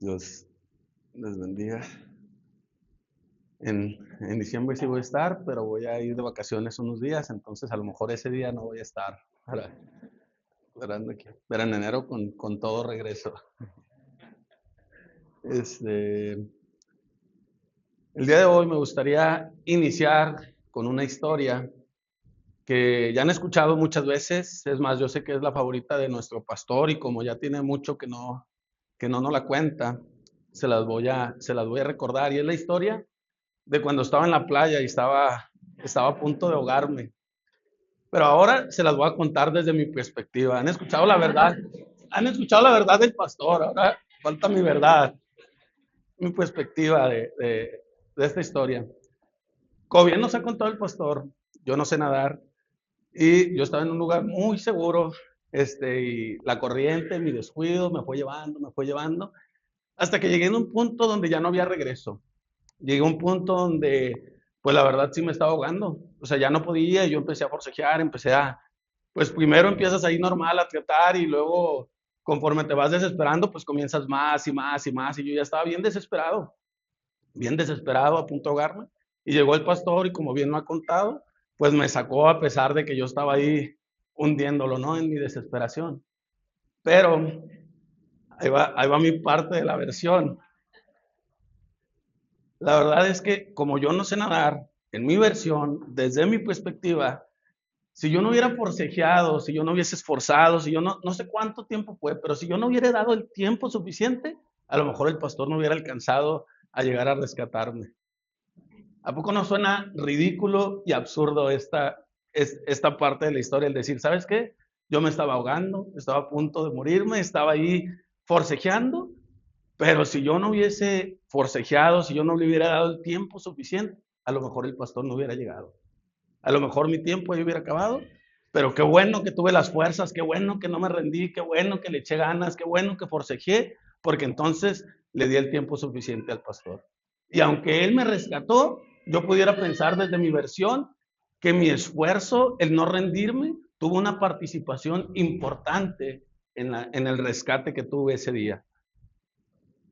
Dios les bendiga. En diciembre sí voy a estar, pero voy a ir de vacaciones unos días, entonces a lo mejor ese día no voy a estar. Pero en enero con todo regreso. Este, el día de hoy me gustaría iniciar con una historia que ya han escuchado muchas veces. Es más, yo sé que es la favorita de nuestro pastor y como ya tiene mucho que no nos la cuenta, se las voy a recordar. Y es la historia de cuando estaba en la playa y estaba a punto de ahogarme. Pero ahora se las voy a contar desde mi perspectiva. ¿Han escuchado la verdad? ¿Han escuchado la verdad del pastor? Ahora falta mi verdad, mi perspectiva de esta historia. Como bien nos ha contado el pastor, yo no sé nadar y yo estaba en un lugar muy seguro, y la corriente, mi descuido me fue llevando, hasta que llegué en un punto donde ya no había regreso. Llegué a un punto donde, pues la verdad sí me estaba ahogando. O sea, ya no podía, y yo empecé a forcejear, pues primero empiezas ahí normal a tratar y luego conforme te vas desesperando, pues comienzas más y más y más. Y yo ya estaba bien desesperado, a punto de ahogarme. Y llegó el pastor y como bien me ha contado, pues me sacó a pesar de que yo estaba ahí hundiéndolo, ¿no? En mi desesperación. Pero ahí va mi parte de la versión. La verdad es que como yo no sé nadar, en mi versión, desde mi perspectiva, si yo no hubiera forcejeado, si yo no hubiese esforzado, si yo no sé cuánto tiempo fue, pero si yo no hubiera dado el tiempo suficiente, a lo mejor el pastor no hubiera alcanzado a llegar a rescatarme. ¿A poco no suena ridículo y absurdo esta parte de la historia? El decir, ¿sabes qué? Yo me estaba ahogando, estaba a punto de morirme, estaba ahí forcejeando, pero si yo no hubiese forcejeado, si yo no le hubiera dado el tiempo suficiente, a lo mejor el pastor no hubiera llegado. A lo mejor mi tiempo ahí hubiera acabado, pero qué bueno que tuve las fuerzas, qué bueno que no me rendí, qué bueno que le eché ganas, qué bueno que forcejeé, porque entonces le di el tiempo suficiente al pastor. Y aunque él me rescató, yo pudiera pensar desde mi versión que mi esfuerzo, el no rendirme, tuvo una participación importante en el rescate que tuve ese día.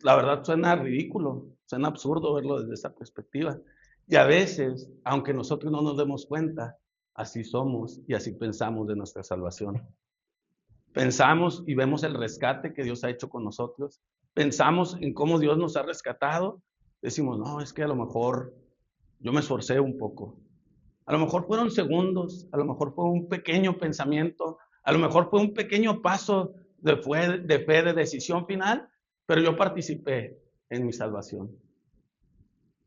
La verdad suena ridículo, suena absurdo verlo desde esa perspectiva. Y a veces, aunque nosotros no nos demos cuenta, así somos y así pensamos de nuestra salvación. Pensamos y vemos el rescate que Dios ha hecho con nosotros. Pensamos en cómo Dios nos ha rescatado. Decimos, no, es que a lo mejor yo me esforcé un poco. A lo mejor fueron segundos, a lo mejor fue un pequeño pensamiento, a lo mejor fue un pequeño paso de fe, de decisión final, pero yo participé en mi salvación.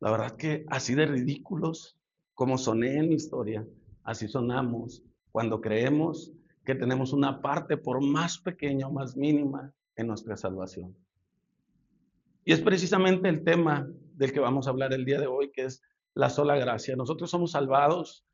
La verdad que así de ridículos como soné en mi historia, así sonamos cuando creemos que tenemos una parte, por más pequeña o más mínima, en nuestra salvación. Y es precisamente el tema del que vamos a hablar el día de hoy, que es la sola gracia. Nosotros somos salvados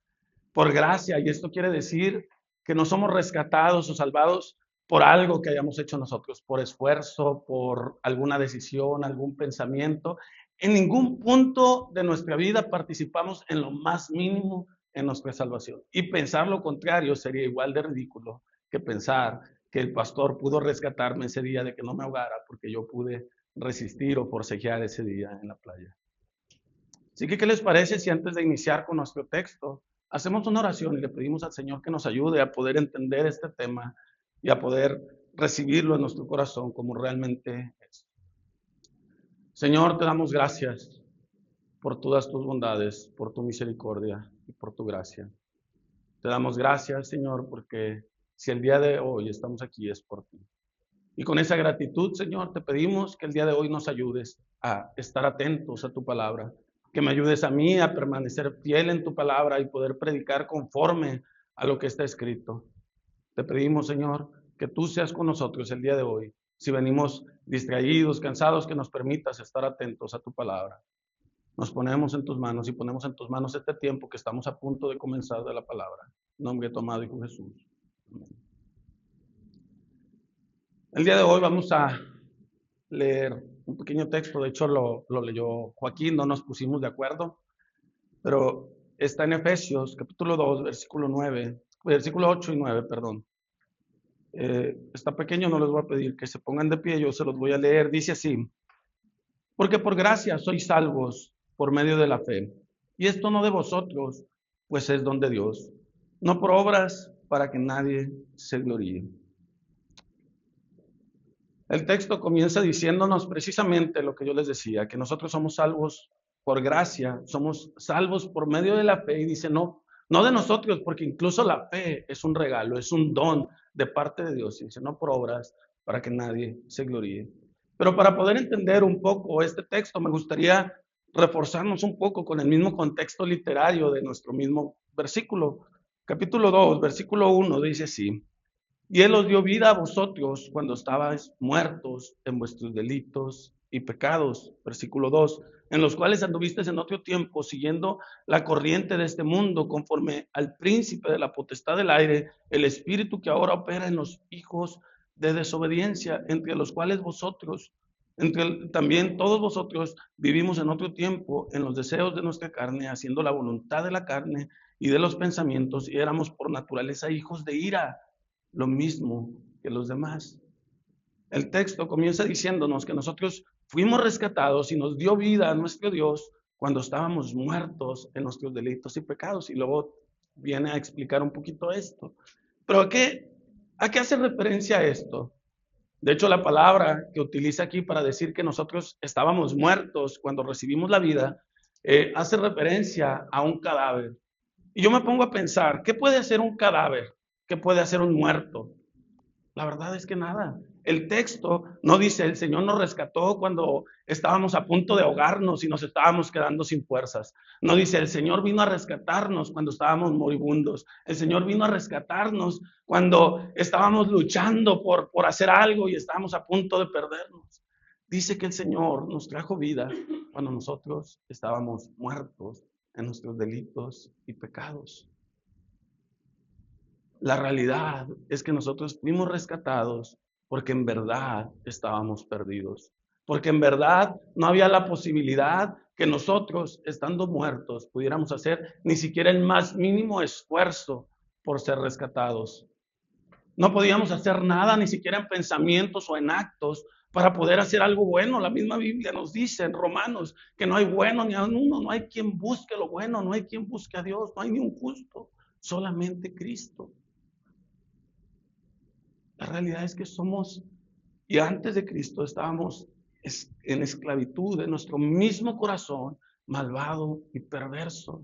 por gracia, y esto quiere decir que no somos rescatados o salvados por algo que hayamos hecho nosotros, por esfuerzo, por alguna decisión, algún pensamiento. En ningún punto de nuestra vida participamos en lo más mínimo en nuestra salvación. Y pensar lo contrario sería igual de ridículo que pensar que el pastor pudo rescatarme ese día de que no me ahogara porque yo pude resistir o forcejear ese día en la playa. Así que, ¿qué les parece si antes de iniciar con nuestro texto, hacemos una oración y le pedimos al Señor que nos ayude a poder entender este tema y a poder recibirlo en nuestro corazón como realmente es? Señor, te damos gracias por todas tus bondades, por tu misericordia y por tu gracia. Te damos gracias, Señor, porque si el día de hoy estamos aquí es por ti. Y con esa gratitud, Señor, te pedimos que el día de hoy nos ayudes a estar atentos a tu palabra, que me ayudes a mí a permanecer fiel en tu palabra y poder predicar conforme a lo que está escrito. Te pedimos, Señor, que tú seas con nosotros el día de hoy. Si venimos distraídos, cansados, que nos permitas estar atentos a tu palabra. Nos ponemos en tus manos y ponemos en tus manos este tiempo que estamos a punto de comenzar de la palabra. En nombre de tu amado Hijo Jesús. Amén. El día de hoy vamos a leer un pequeño texto, de hecho lo leyó Joaquín, no nos pusimos de acuerdo, pero está en Efesios capítulo 2, versículo 8 y 9, perdón. Está pequeño, no les voy a pedir que se pongan de pie, yo se los voy a leer, dice así: Porque por gracia sois salvos por medio de la fe. Y esto no de vosotros, pues es don de Dios, no por obras para que nadie se gloríe. El texto comienza diciéndonos precisamente lo que yo les decía, que nosotros somos salvos por gracia, somos salvos por medio de la fe, y dice, no, no de nosotros, porque incluso la fe es un regalo, es un don de parte de Dios, y dice, no por obras para que nadie se gloríe. Pero para poder entender un poco este texto, me gustaría reforzarnos un poco con el mismo contexto literario de nuestro mismo versículo. Capítulo 2, versículo 1 dice así: y Él os dio vida a vosotros cuando estabais muertos en vuestros delitos y pecados. Versículo 2, en los cuales anduvisteis en otro tiempo, siguiendo la corriente de este mundo, conforme al príncipe de la potestad del aire, el espíritu que ahora opera en los hijos de desobediencia, entre los cuales vosotros, también todos vosotros vivimos en otro tiempo, en los deseos de nuestra carne, haciendo la voluntad de la carne y de los pensamientos, y éramos por naturaleza hijos de ira, lo mismo que los demás. El texto comienza diciéndonos que nosotros fuimos rescatados y nos dio vida a nuestro Dios cuando estábamos muertos en nuestros delitos y pecados. Y luego viene a explicar un poquito esto. Pero ¿a qué hace referencia esto? De hecho, la palabra que utiliza aquí para decir que nosotros estábamos muertos cuando recibimos la vida, hace referencia a un cadáver. Y yo me pongo a pensar, ¿qué puede hacer un cadáver? ¿Qué puede hacer un muerto? La verdad es que nada. El texto no dice, el Señor nos rescató cuando estábamos a punto de ahogarnos y nos estábamos quedando sin fuerzas. No dice, el Señor vino a rescatarnos cuando estábamos moribundos. El Señor vino a rescatarnos cuando estábamos luchando por hacer algo y estábamos a punto de perdernos. Dice que el Señor nos trajo vida cuando nosotros estábamos muertos en nuestros delitos y pecados. La realidad es que nosotros fuimos rescatados porque en verdad estábamos perdidos, porque en verdad no había la posibilidad que nosotros, estando muertos, pudiéramos hacer ni siquiera el más mínimo esfuerzo por ser rescatados. No podíamos hacer nada, ni siquiera en pensamientos o en actos, para poder hacer algo bueno. La misma Biblia nos dice en Romanos que no hay bueno ni a uno, no hay quien busque lo bueno, no hay quien busque a Dios, no hay ni un justo, solamente Cristo. La realidad es que somos, y antes de Cristo estábamos en esclavitud de nuestro mismo corazón, malvado y perverso.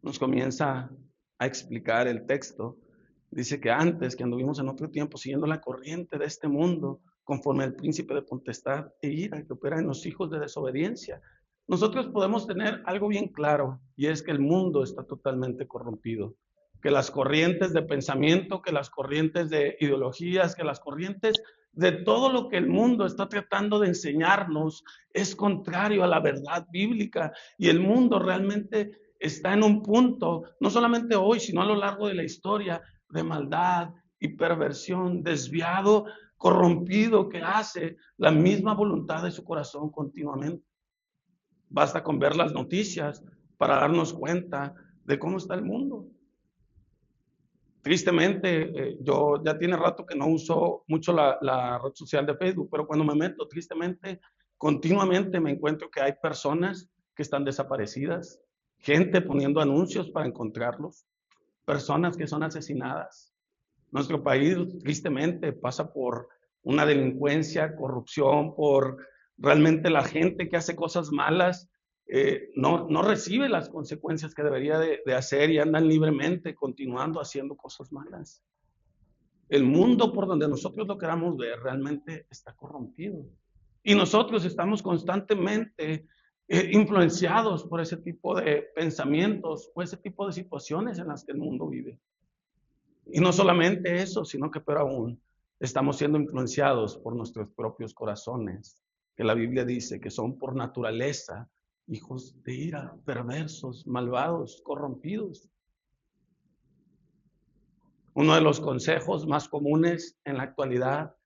Nos comienza a explicar el texto. Dice que antes, que anduvimos en otro tiempo siguiendo la corriente de este mundo, conforme al príncipe de potestad e ira que opera en los hijos de desobediencia. Nosotros podemos tener algo bien claro, y es que el mundo está totalmente corrompido, que las corrientes de pensamiento, que las corrientes de ideologías, que las corrientes de todo lo que el mundo está tratando de enseñarnos es contrario a la verdad bíblica, y el mundo realmente está en un punto, no solamente hoy, sino a lo largo de la historia, de maldad y perversión, desviado, corrompido, que hace la misma voluntad de su corazón continuamente. Basta con ver las noticias para darnos cuenta de cómo está el mundo. Tristemente, yo ya tiene rato que no uso mucho la red social de Facebook, pero cuando me meto, tristemente, continuamente me encuentro que hay personas que están desaparecidas, gente poniendo anuncios para encontrarlos, personas que son asesinadas. Nuestro país, tristemente, pasa por una delincuencia, corrupción, por realmente la gente que hace cosas malas, no recibe las consecuencias que debería de hacer y andan libremente continuando haciendo cosas malas. El mundo por donde nosotros lo queramos ver realmente está corrompido. Y nosotros estamos constantemente influenciados por ese tipo de pensamientos o ese tipo de situaciones en las que el mundo vive. Y no solamente eso, sino que peor aún, estamos siendo influenciados por nuestros propios corazones, que la Biblia dice que son por naturaleza hijos de ira, perversos, malvados, corrompidos. Uno de los consejos más comunes en la actualidad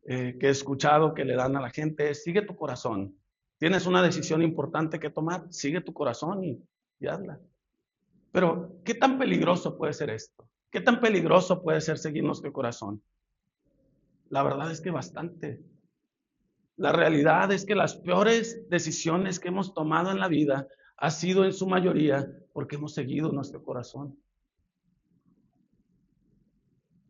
que he escuchado que le dan a la gente es: sigue tu corazón. Tienes una decisión importante que tomar, sigue tu corazón y hazla. Pero, ¿qué tan peligroso puede ser esto? ¿Qué tan peligroso puede ser seguir nuestro corazón? La verdad es que bastante. La realidad es que las peores decisiones que hemos tomado en la vida ha sido en su mayoría porque hemos seguido nuestro corazón.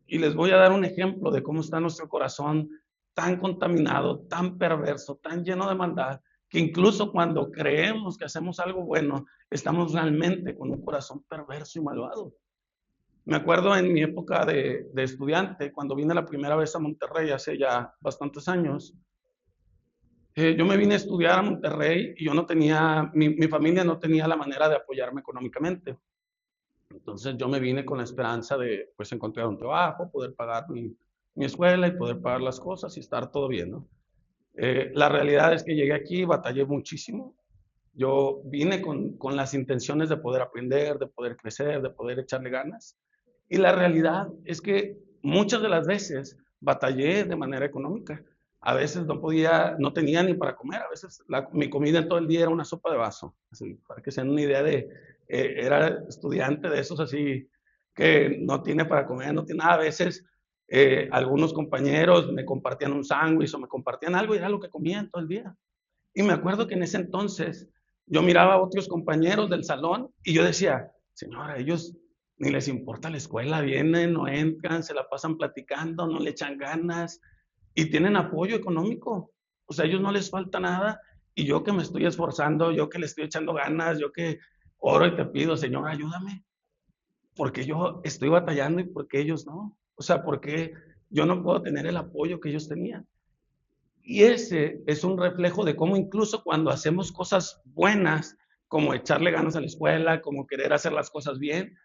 Y les voy a dar un ejemplo de cómo está nuestro corazón tan contaminado, tan perverso, tan lleno de maldad, que incluso cuando creemos que hacemos algo bueno, estamos realmente con un corazón perverso y malvado. Me acuerdo en mi época de estudiante, cuando vine la primera vez a Monterrey hace ya bastantes años, yo me vine a estudiar a Monterrey y yo no tenía, mi familia no tenía la manera de apoyarme económicamente. Entonces yo me vine con la esperanza de pues encontrar un trabajo, poder pagar mi escuela y poder pagar las cosas y estar todo bien, ¿no? La realidad es que llegué aquí, batallé muchísimo. Yo vine con las intenciones de poder aprender, de poder crecer, de poder echarle ganas. Y la realidad es que muchas de las veces batallé de manera económica. A veces no podía, no tenía ni para comer. A veces mi comida en todo el día era una sopa de vaso. Así, para que se den una idea de, era estudiante de esos así que no tiene para comer, no tiene nada. A veces algunos compañeros me compartían un sándwich o me compartían algo y era lo que comían todo el día. Y me acuerdo que en ese entonces yo miraba a otros compañeros del salón y yo decía, señora, ellos ni les importa la escuela, vienen, no entran, se la pasan platicando, no le echan ganas y tienen apoyo económico. O sea, a ellos no les falta nada y yo que me estoy esforzando, yo que le estoy echando ganas, yo que oro y te pido, Señor, ayúdame, porque yo estoy batallando y porque ellos no. O sea, porque yo no puedo tener el apoyo que ellos tenían. Y ese es un reflejo de cómo incluso cuando hacemos cosas buenas, como echarle ganas a la escuela, como querer hacer las cosas bien,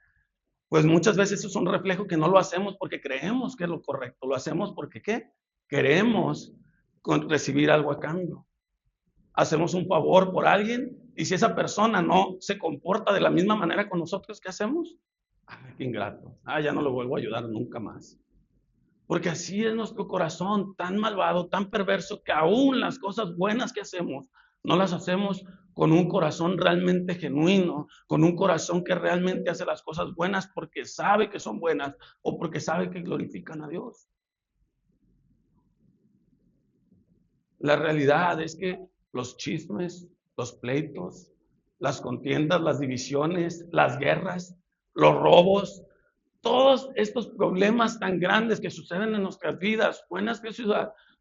pues muchas veces es un reflejo que no lo hacemos porque creemos que es lo correcto, lo hacemos porque ¿qué? Queremos recibir algo a cambio. Hacemos un favor por alguien y si esa persona no se comporta de la misma manera con nosotros, ¿qué hacemos? Ay, qué ingrato. Ah, ya no lo vuelvo a ayudar nunca más. Porque así es nuestro corazón, tan malvado, tan perverso, que aún las cosas buenas que hacemos, no las hacemos con un corazón realmente genuino, con un corazón que realmente hace las cosas buenas porque sabe que son buenas o porque sabe que glorifican a Dios. La realidad es que los chismes, los pleitos, las contiendas, las divisiones, las guerras, los robos, todos estos problemas tan grandes que suceden en nuestras vidas, buenas que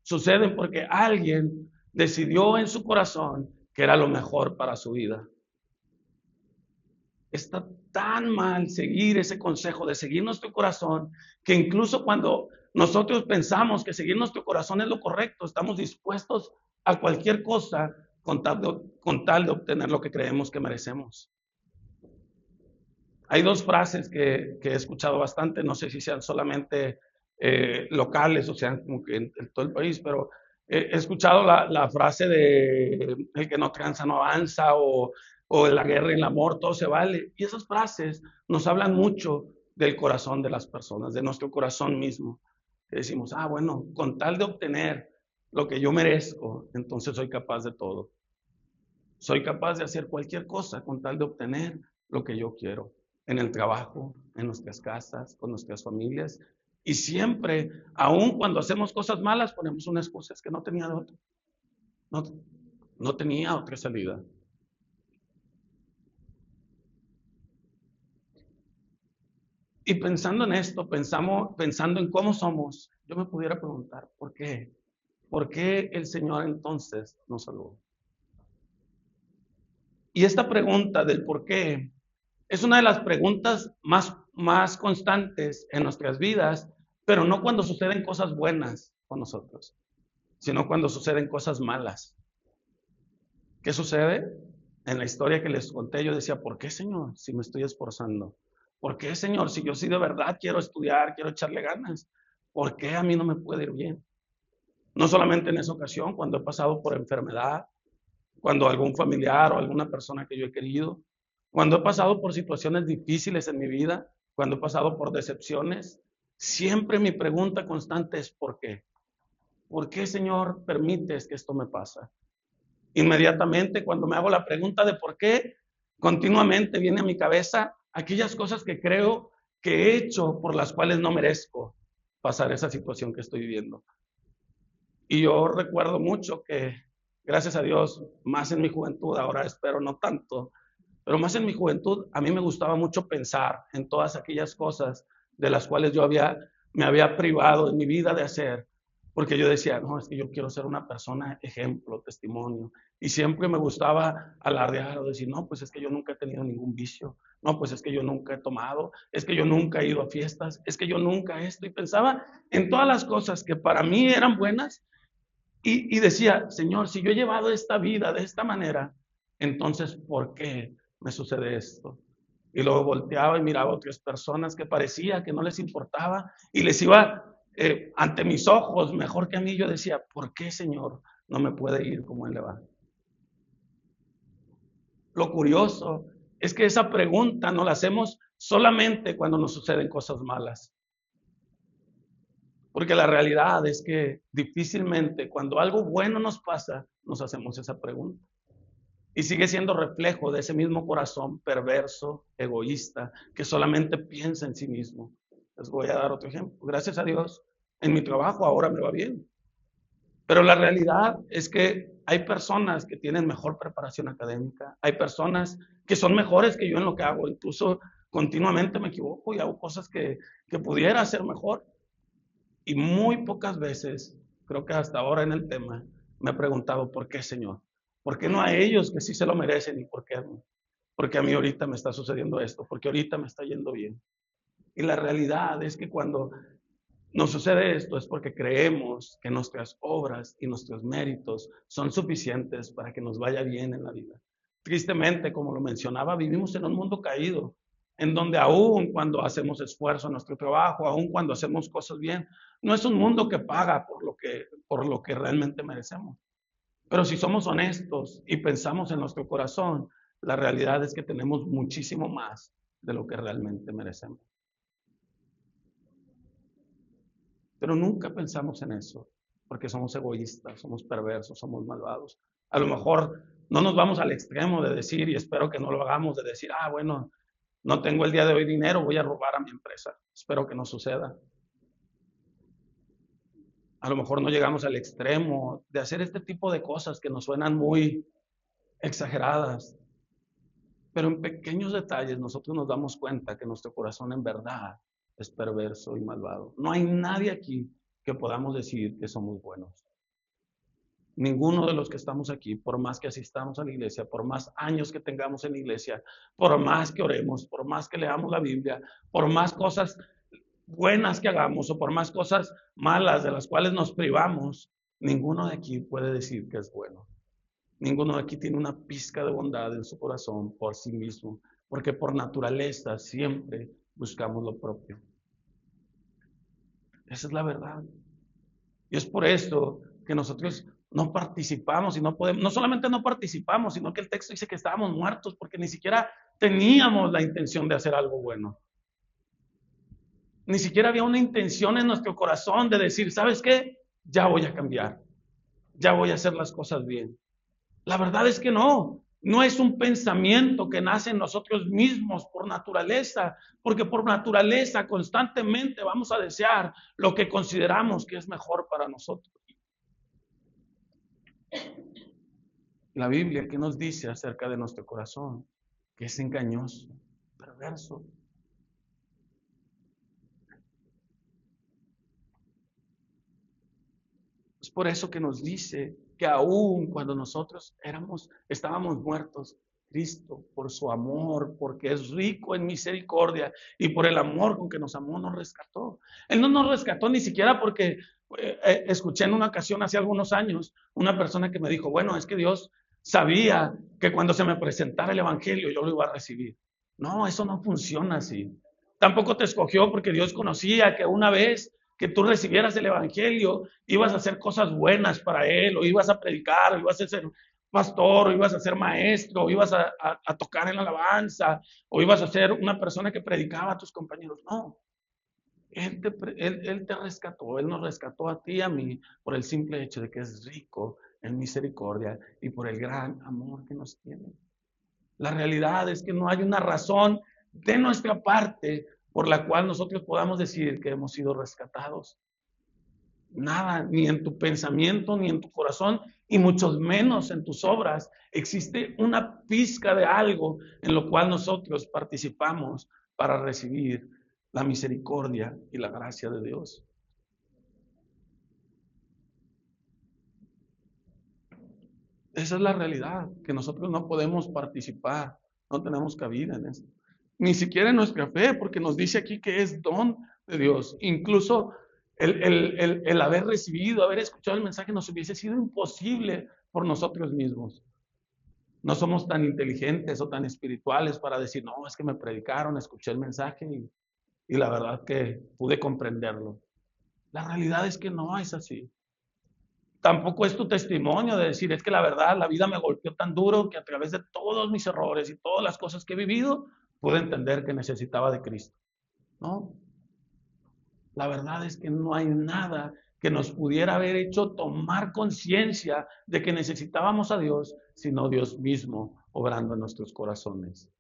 suceden porque alguien decidió en su corazón que era lo mejor para su vida. Está tan mal seguir ese consejo de seguir nuestro corazón que incluso cuando nosotros pensamos que seguir nuestro corazón es lo correcto, estamos dispuestos a cualquier cosa con tal de obtener lo que creemos que merecemos. Hay dos frases que he escuchado bastante, no sé si sean solamente locales o sean como que en todo el país, pero he escuchado la frase de el que no tranza no avanza o la guerra y el amor, todo se vale. Y esas frases nos hablan mucho del corazón de las personas, de nuestro corazón mismo. Que decimos, ah, bueno, con tal de obtener lo que yo merezco, entonces soy capaz de todo. Soy capaz de hacer cualquier cosa con tal de obtener lo que yo quiero en el trabajo, en nuestras casas, con nuestras familias. Y siempre, aun cuando hacemos cosas malas, ponemos una excusa, es que no tenía de otra. No, no tenía otra salida. Y pensando en esto, pensando en cómo somos, yo me pudiera preguntar, ¿por qué? ¿Por qué el Señor entonces nos salvó? Y esta pregunta del por qué es una de las preguntas más constantes en nuestras vidas, pero no cuando suceden cosas buenas con nosotros, sino cuando suceden cosas malas. ¿Qué sucede? En la historia que les conté, yo decía, ¿por qué, Señor, si me estoy esforzando? ¿Por qué, Señor, si yo sí de verdad quiero estudiar, quiero echarle ganas? ¿Por qué a mí no me puede ir bien? No solamente en esa ocasión, cuando he pasado por enfermedad, cuando algún familiar o alguna persona que yo he querido, cuando he pasado por situaciones difíciles en mi vida, cuando he pasado por decepciones, siempre mi pregunta constante es ¿por qué? ¿Por qué, Señor, permites que esto me pasa? Inmediatamente cuando me hago la pregunta de por qué, continuamente viene a mi cabeza aquellas cosas que creo que he hecho por las cuales no merezco pasar esa situación que estoy viviendo. Y yo recuerdo mucho que, gracias a Dios, más en mi juventud, ahora espero no tanto, pero más en mi juventud, a mí me gustaba mucho pensar en todas aquellas cosas de las cuales me había privado en mi vida de hacer, porque yo decía, no, es que yo quiero ser una persona ejemplo, testimonio, y siempre me gustaba alardear o decir, no, pues es que yo nunca he tenido ningún vicio, no, pues es que yo nunca he tomado, es que yo nunca he ido a fiestas, es que yo nunca esto, y pensaba en todas las cosas que para mí eran buenas, y decía, Señor, si yo he llevado esta vida de esta manera, entonces, ¿por qué me sucede esto? Y luego volteaba y miraba a otras personas que parecía que no les importaba y les iba ante mis ojos mejor que a mí. Yo decía, ¿por qué, Señor, no me puede ir como Él le va? Lo curioso es que esa pregunta no la hacemos solamente cuando nos suceden cosas malas. Porque la realidad es que difícilmente cuando algo bueno nos pasa, nos hacemos esa pregunta. Y sigue siendo reflejo de ese mismo corazón perverso, egoísta, que solamente piensa en sí mismo. Les voy a dar otro ejemplo. Gracias a Dios, en mi trabajo ahora me va bien. Pero la realidad es que hay personas que tienen mejor preparación académica, hay personas que son mejores que yo en lo que hago, incluso continuamente me equivoco y hago cosas que pudiera hacer mejor. Y muy pocas veces, creo que hasta ahora en el tema, me he preguntado, ¿por qué, Señor? ¿Por qué no a ellos que sí se lo merecen y por qué a mí? Porque a mí ahorita me está sucediendo esto, porque ahorita me está yendo bien. Y la realidad es que cuando nos sucede esto es porque creemos que nuestras obras y nuestros méritos son suficientes para que nos vaya bien en la vida. Tristemente, como lo mencionaba, vivimos en un mundo caído, en donde aún cuando hacemos esfuerzo en nuestro trabajo, aún cuando hacemos cosas bien, no es un mundo que paga por lo que realmente merecemos. Pero si somos honestos y pensamos en nuestro corazón, la realidad es que tenemos muchísimo más de lo que realmente merecemos. Pero nunca pensamos en eso, porque somos egoístas, somos perversos, somos malvados. A lo mejor no nos vamos al extremo de decir, y espero que no lo hagamos, de decir, bueno, no tengo el día de hoy dinero, voy a robar a mi empresa. Espero que no suceda. A lo mejor no llegamos al extremo de hacer este tipo de cosas que nos suenan muy exageradas, pero en pequeños detalles nosotros nos damos cuenta que nuestro corazón en verdad es perverso y malvado. No hay nadie aquí que podamos decir que somos buenos. Ninguno de los que estamos aquí, por más que asistamos a la iglesia, por más años que tengamos en la iglesia, por más que oremos, por más que leamos la Biblia, por más cosas buenas que hagamos o por más cosas malas de las cuales nos privamos, ninguno de aquí puede decir que es bueno. Ninguno de aquí tiene una pizca de bondad en su corazón por sí mismo, porque por naturaleza siempre buscamos lo propio. Esa es la verdad. Y es por esto que nosotros no participamos y no podemos, no solamente no participamos, sino que el texto dice que estábamos muertos porque ni siquiera teníamos la intención de hacer algo bueno. Ni siquiera había una intención en nuestro corazón de decir, ¿sabes qué? Ya voy a cambiar, ya voy a hacer las cosas bien. La verdad es que no es un pensamiento que nace en nosotros mismos por naturaleza, porque por naturaleza constantemente vamos a desear lo que consideramos que es mejor para nosotros. La Biblia, ¿qué nos dice acerca de nuestro corazón? Que es engañoso, perverso. Es por eso que nos dice que aún cuando nosotros estábamos muertos, Cristo, por su amor, porque es rico en misericordia y por el amor con que nos amó, nos rescató. Él no nos rescató ni siquiera porque escuché en una ocasión hace algunos años una persona que me dijo, bueno, es que Dios sabía que cuando se me presentara el Evangelio yo lo iba a recibir. No, eso no funciona así. Tampoco te escogió porque Dios conocía que una vez que tú recibieras el Evangelio, ibas a hacer cosas buenas para Él, o ibas a predicar, o ibas a ser pastor, o ibas a ser maestro, o ibas a tocar en la alabanza, o ibas a ser una persona que predicaba a tus compañeros. No, él te rescató, Él nos rescató a ti y a mí por el simple hecho de que es rico en misericordia y por el gran amor que nos tiene. La realidad es que no hay una razón de nuestra parte por la cual nosotros podamos decir que hemos sido rescatados. Nada, ni en tu pensamiento, ni en tu corazón, y mucho menos en tus obras, existe una pizca de algo en lo cual nosotros participamos para recibir la misericordia y la gracia de Dios. Esa es la realidad, que nosotros no podemos participar, no tenemos cabida en eso. Ni siquiera en nuestra fe, porque nos dice aquí que es don de Dios. Incluso el haber recibido, haber escuchado el mensaje nos hubiese sido imposible por nosotros mismos. No somos tan inteligentes o tan espirituales para decir, no, es que me predicaron, escuché el mensaje y la verdad que pude comprenderlo. La realidad es que no es así. Tampoco es tu testimonio de decir, es que la verdad, la vida me golpeó tan duro que a través de todos mis errores y todas las cosas que he vivido, pude entender que necesitaba de Cristo. No, la verdad es que no hay nada que nos pudiera haber hecho tomar conciencia de que necesitábamos a Dios, sino Dios mismo obrando en nuestros corazones.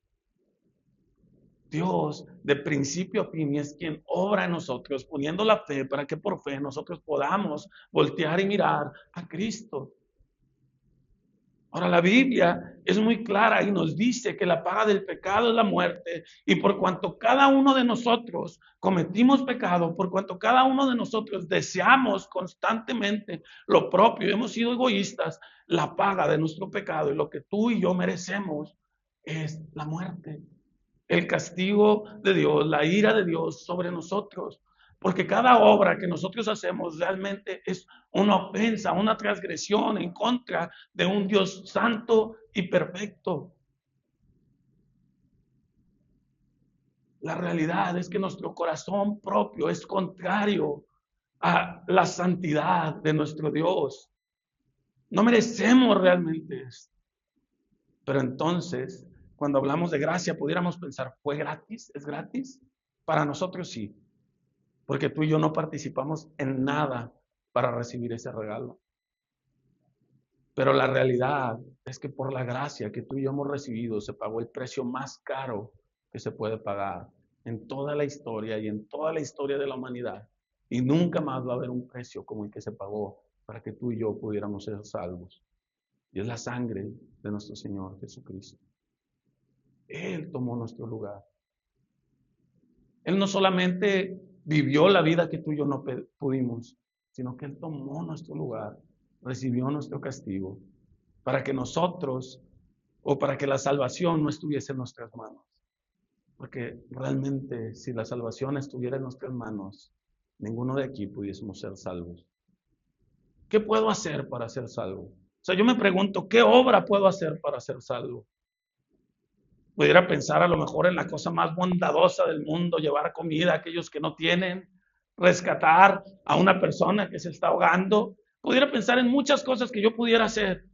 Dios, de principio a fin, es quien obra en nosotros, poniendo la fe para que por fe nosotros podamos voltear y mirar a Cristo. Ahora, la Biblia es muy clara y nos dice que la paga del pecado es la muerte, y por cuanto cada uno de nosotros cometimos pecado, por cuanto cada uno de nosotros deseamos constantemente lo propio, hemos sido egoístas, la paga de nuestro pecado y lo que tú y yo merecemos es la muerte, el castigo de Dios, la ira de Dios sobre nosotros. Porque cada obra que nosotros hacemos realmente es una ofensa, una transgresión en contra de un Dios santo y perfecto. La realidad es que nuestro corazón propio es contrario a la santidad de nuestro Dios. No merecemos realmente esto. Pero entonces, cuando hablamos de gracia, pudiéramos pensar, ¿fue gratis? ¿Es gratis? Para nosotros sí, porque tú y yo no participamos en nada para recibir ese regalo. Pero la realidad es que por la gracia que tú y yo hemos recibido, se pagó el precio más caro que se puede pagar en toda la historia y en toda la historia de la humanidad. Y nunca más va a haber un precio como el que se pagó para que tú y yo pudiéramos ser salvos. Y es la sangre de nuestro Señor Jesucristo. Él tomó nuestro lugar. Él no solamente vivió la vida que tú y yo no pudimos, sino que Él tomó nuestro lugar, recibió nuestro castigo, para que nosotros, o para que la salvación no estuviese en nuestras manos. Porque realmente si la salvación estuviera en nuestras manos, ninguno de aquí pudiésemos ser salvos. ¿Qué puedo hacer para ser salvo? O sea, yo me pregunto, ¿qué obra puedo hacer para ser salvo? Pudiera pensar a lo mejor en la cosa más bondadosa del mundo, llevar comida a aquellos que no tienen, rescatar a una persona que se está ahogando. Pudiera pensar en muchas cosas que yo pudiera hacer.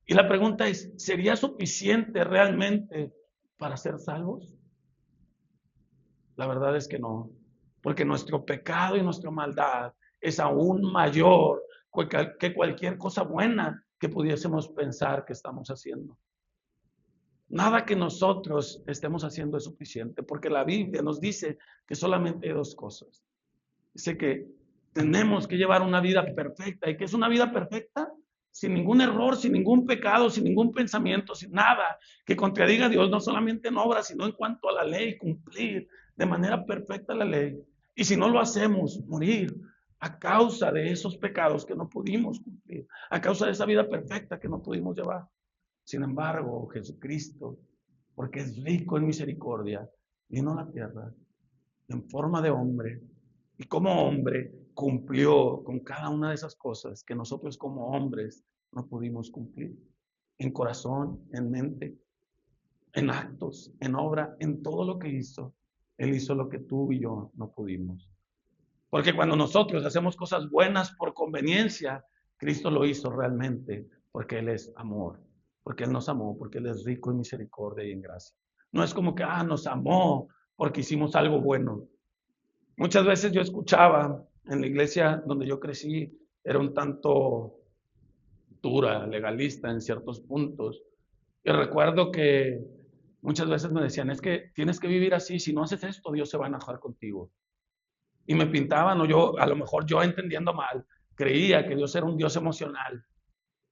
Y la pregunta es, ¿sería suficiente realmente para ser salvos? La verdad es que no, porque nuestro pecado y nuestra maldad es aún mayor que cualquier cosa buena que pudiésemos pensar que estamos haciendo. Nada que nosotros estemos haciendo es suficiente, porque la Biblia nos dice que solamente hay dos cosas. Dice que tenemos que llevar una vida perfecta. ¿Y qué es una vida perfecta? Sin ningún error, sin ningún pecado, sin ningún pensamiento, sin nada que contradiga a Dios, no solamente en obras, sino en cuanto a la ley, cumplir de manera perfecta la ley. Y si no lo hacemos, morir a causa de esos pecados que no pudimos cumplir, a causa de esa vida perfecta que no pudimos llevar. Sin embargo, Jesucristo, porque es rico en misericordia, vino a la tierra en forma de hombre y como hombre cumplió con cada una de esas cosas que nosotros como hombres no pudimos cumplir. En corazón, en mente, en actos, en obra, en todo lo que hizo. Él hizo lo que tú y yo no pudimos. Porque cuando nosotros hacemos cosas buenas por conveniencia, Cristo lo hizo realmente porque Él es amor, porque Él nos amó, porque Él es rico en misericordia y en gracia. No es como que, nos amó porque hicimos algo bueno. Muchas veces yo escuchaba en la iglesia donde yo crecí, era un tanto dura, legalista en ciertos puntos. Y recuerdo que muchas veces me decían, es que tienes que vivir así, si no haces esto, Dios se va a enojar contigo. Y me pintaban, o yo, a lo mejor yo entendiendo mal, Creía que Dios era un Dios emocional,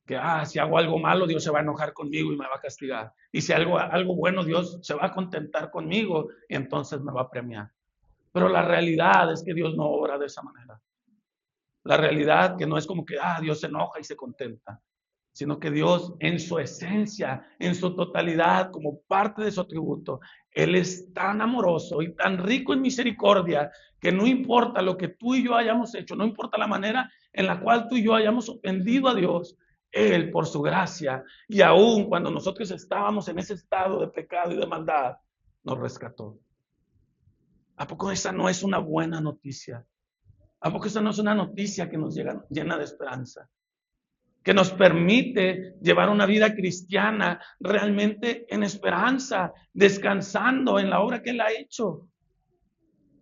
que si hago algo malo, Dios se va a enojar conmigo y me va a castigar. Y si algo bueno, Dios se va a contentar conmigo y entonces me va a premiar. Pero la realidad es que Dios no obra de esa manera. La realidad que no es como que Dios se enoja y se contenta, sino que Dios en su esencia, en su totalidad, como parte de su atributo, Él es tan amoroso y tan rico en misericordia que no importa lo que tú y yo hayamos hecho, no importa la manera en la cual tú y yo hayamos ofendido a Dios, Él por su gracia y aún cuando nosotros estábamos en ese estado de pecado y de maldad, nos rescató. ¿A poco esa no es una buena noticia? ¿A poco esa no es una noticia que nos llena de esperanza? Que nos permite llevar una vida cristiana realmente en esperanza, descansando en la obra que Él ha hecho.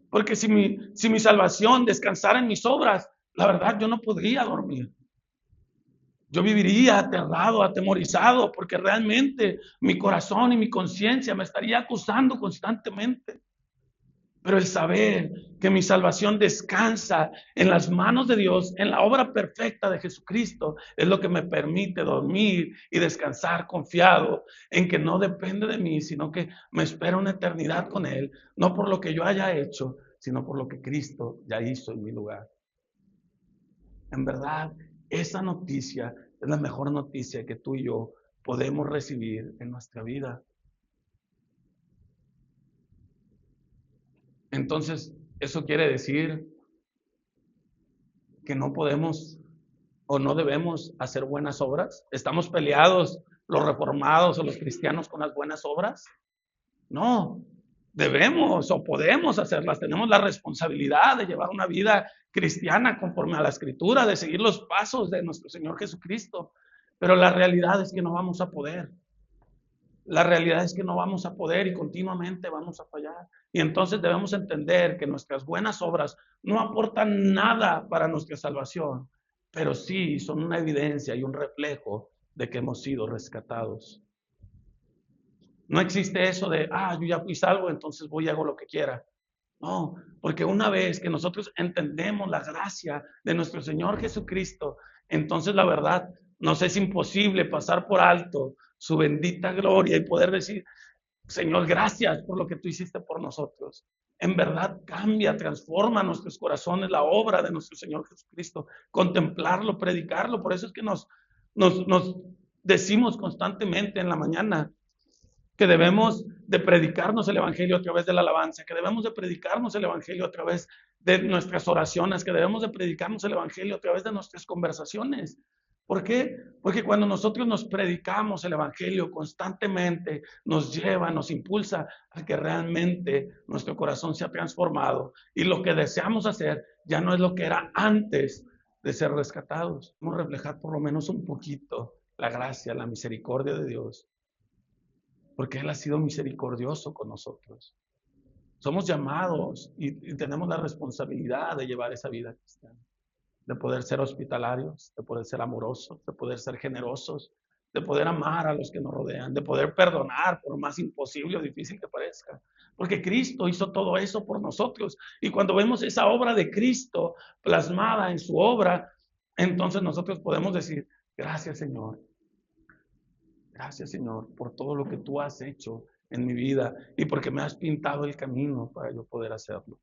Porque si mi salvación descansara en mis obras, la verdad yo no podría dormir. Yo viviría aterrado, atemorizado, porque realmente mi corazón y mi conciencia me estaría acusando constantemente. Pero el saber que mi salvación descansa en las manos de Dios, en la obra perfecta de Jesucristo, es lo que me permite dormir y descansar confiado en que no depende de mí, sino que me espera una eternidad con Él, no por lo que yo haya hecho, sino por lo que Cristo ya hizo en mi lugar. En verdad, esa noticia es la mejor noticia que tú y yo podemos recibir en nuestra vida. Entonces, eso quiere decir que no podemos o no debemos hacer buenas obras. ¿Estamos peleados los reformados o los cristianos con las buenas obras? No, debemos o podemos hacerlas. Tenemos la responsabilidad de llevar una vida cristiana conforme a la Escritura, de seguir los pasos de nuestro Señor Jesucristo. Pero la realidad es que no vamos a poder. La realidad es que no vamos a poder y continuamente vamos a fallar. Y entonces debemos entender que nuestras buenas obras no aportan nada para nuestra salvación, pero sí son una evidencia y un reflejo de que hemos sido rescatados. No existe eso de, yo ya fui salvo, entonces voy y hago lo que quiera. No, porque una vez que nosotros entendemos la gracia de nuestro Señor Jesucristo, entonces la verdad nos es imposible pasar por alto su bendita gloria y poder decir, Señor, gracias por lo que tú hiciste por nosotros. En verdad cambia, transforma nuestros corazones la obra de nuestro Señor Jesucristo, contemplarlo, predicarlo. Por eso es que nos decimos constantemente en la mañana que debemos de predicarnos el Evangelio a través de la alabanza, que debemos de predicarnos el Evangelio a través de nuestras oraciones, que debemos de predicarnos el Evangelio a través de nuestras conversaciones. ¿Por qué? Porque cuando nosotros nos predicamos el Evangelio constantemente, nos lleva, nos impulsa a que realmente nuestro corazón sea transformado y lo que deseamos hacer ya no es lo que era antes de ser rescatados. Vamos a reflejar por lo menos un poquito la gracia, la misericordia de Dios, porque Él ha sido misericordioso con nosotros. Somos llamados y tenemos la responsabilidad de llevar esa vida cristiana, de poder ser hospitalarios, de poder ser amorosos, de poder ser generosos, de poder amar a los que nos rodean, de poder perdonar por más imposible o difícil que parezca. Porque Cristo hizo todo eso por nosotros. Y cuando vemos esa obra de Cristo plasmada en su obra, entonces nosotros podemos decir, gracias Señor. Gracias Señor por todo lo que tú has hecho en mi vida y porque me has pintado el camino para yo poder hacerlo.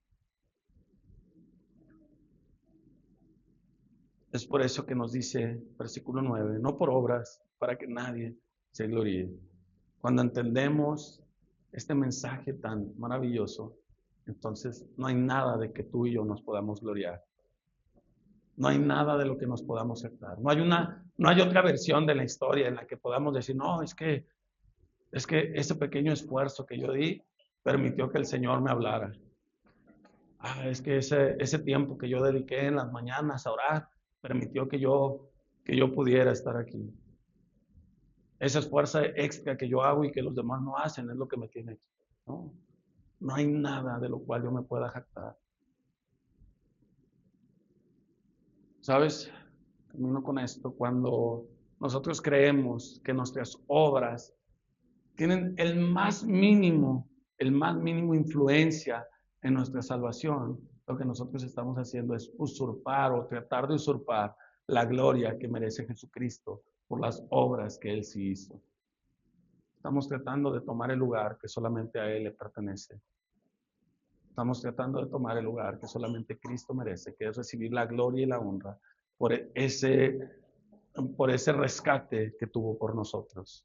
Es por eso que nos dice versículo 9, no por obras para que nadie se gloríe. Cuando entendemos este mensaje tan maravilloso, entonces no hay nada de que tú y yo nos podamos gloriar. No hay nada de lo que nos podamos jactar. No hay otra versión de la historia en la que podamos decir, no, es que ese pequeño esfuerzo que yo di permitió que el Señor me hablara. Es que ese tiempo que yo dediqué en las mañanas a orar permitió que yo pudiera estar aquí. Ese esfuerzo extra que yo hago y que los demás no hacen es lo que me tiene aquí. No, no hay nada de lo cual yo me pueda jactar. ¿Sabes? Termino con esto. Cuando nosotros creemos que nuestras obras tienen el más mínimo influencia en nuestra salvación, lo que nosotros estamos haciendo es usurpar o tratar de usurpar la gloria que merece Jesucristo por las obras que Él sí hizo. Estamos tratando de tomar el lugar que solamente a Él le pertenece. Estamos tratando de tomar el lugar que solamente Cristo merece, que es recibir la gloria y la honra por ese rescate que tuvo por nosotros.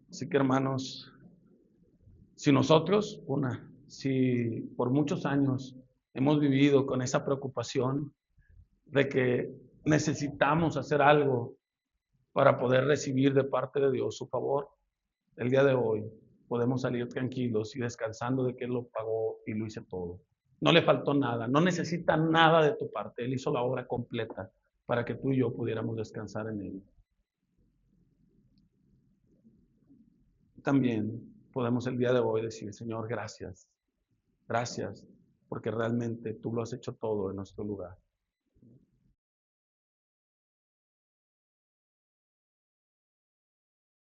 Así que hermanos, si nosotros, si por muchos años hemos vivido con esa preocupación de que necesitamos hacer algo para poder recibir de parte de Dios su favor, el día de hoy podemos salir tranquilos y descansando de que Él lo pagó y lo hizo todo. No le faltó nada, no necesita nada de tu parte. Él hizo la obra completa para que tú y yo pudiéramos descansar en Él. También podemos el día de hoy decir, Señor, gracias. Gracias, porque realmente tú lo has hecho todo en nuestro lugar.